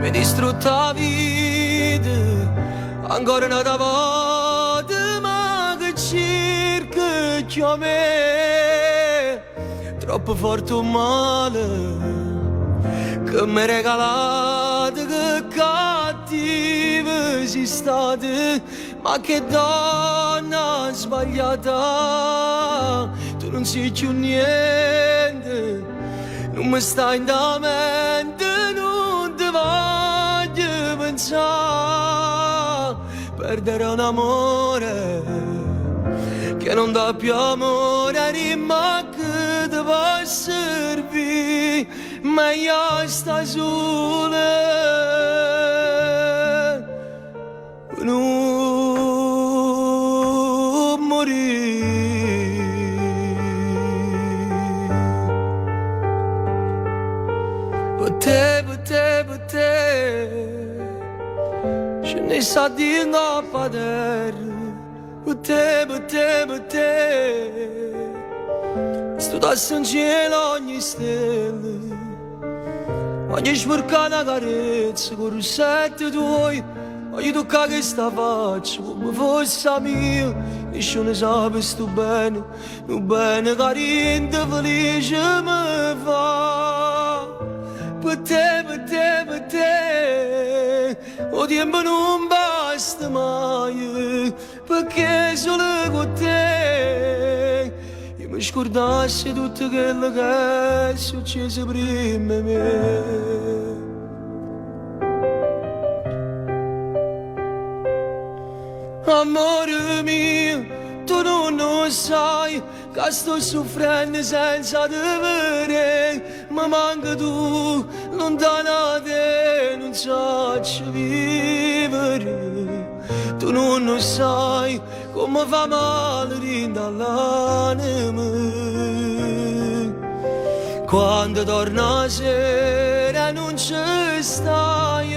mi distrutta la vita, ancora una volta, ma che cerca che me, troppo forte un male. Che mi regalate, che cattive sei state, ma che donna sbagliata, tu non sei più niente, non mi stai in da mente, non ti voglio pensare, perdere un amore che non dà più amore, ma che ti va a servire. Ma io sto sola, non morire. Per te, ce ne sa di no padre. Per te, studasse in cielo ogni stella. Ogni sbarcata carezza con rossetti tuoi, ogni tocca che sta faccia come fosse mia, nessuno sa per sto bene, non bene carente felice mi fa. Per te, o tempo non basta mai, perché solo con te mi scordassi tutto quello che è successo prima di me. Amore mio, tu non lo sai che sto soffrendo senza te vedere, ma manca tu, lontana da te, non so vivere. Tu non lo sai come fa male dall'anima quando torna la sera non ci stai,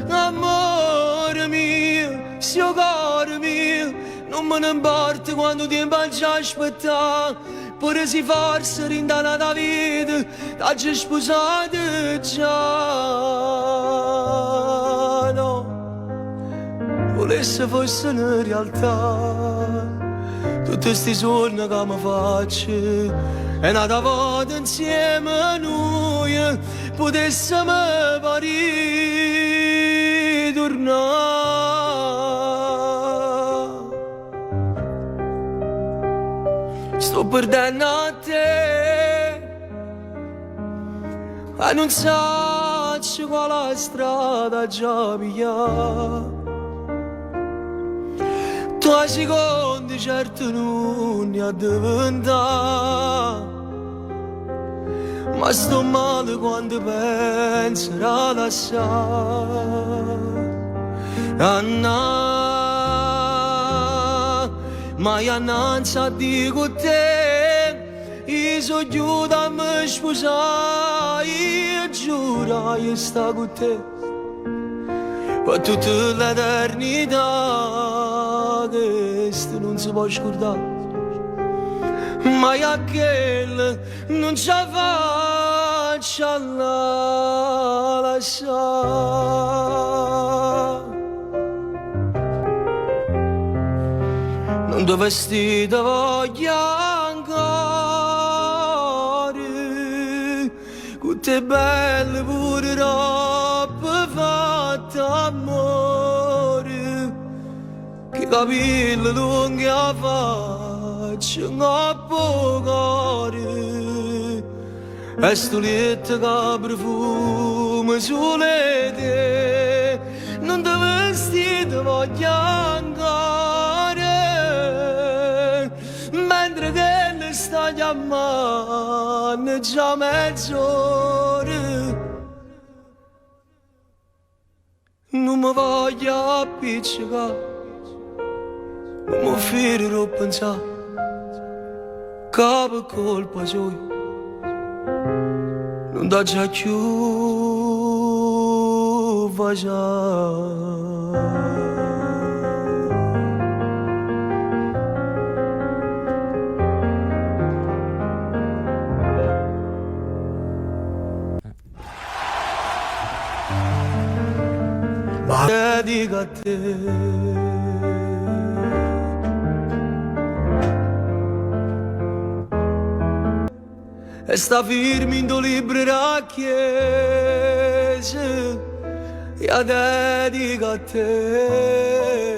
amore mio, sto cuore mio, non me ne importa quando tempo già aspettare, pure se forse rindana da vita da già sposata già, no. Volesse fosse una realtà, tutti questi giorni che mi faccio, e una volta insieme a noi potessimo tornare. Sto perdendo a te, e non so quale strada già pigliare. Tu a secondi certo non ne ha diventare, ma sto male quando penso a lasciare. Anna, ma io annanzi dico te, io so giusto a me sposare, io giuro io sto con te per tutta l'eternità, questo non si può scordare, ma io a quel non ce la faccio a lasciare. Non ti vestite voglio ancora, con te belle pure roba fatta amore, che capelli lunghi a faccia a cuore, e sto letto che profuma sulle te, non ti vestite voglio ancora, mentre che ne sta chiamando già mezz'ora. Non mi voglio appiccicare, non mi fermerò a pensare che per colpa sua non dà già più facciare. la dedico a te. E sta firme in tuo libro la chiesa, la dedico a te.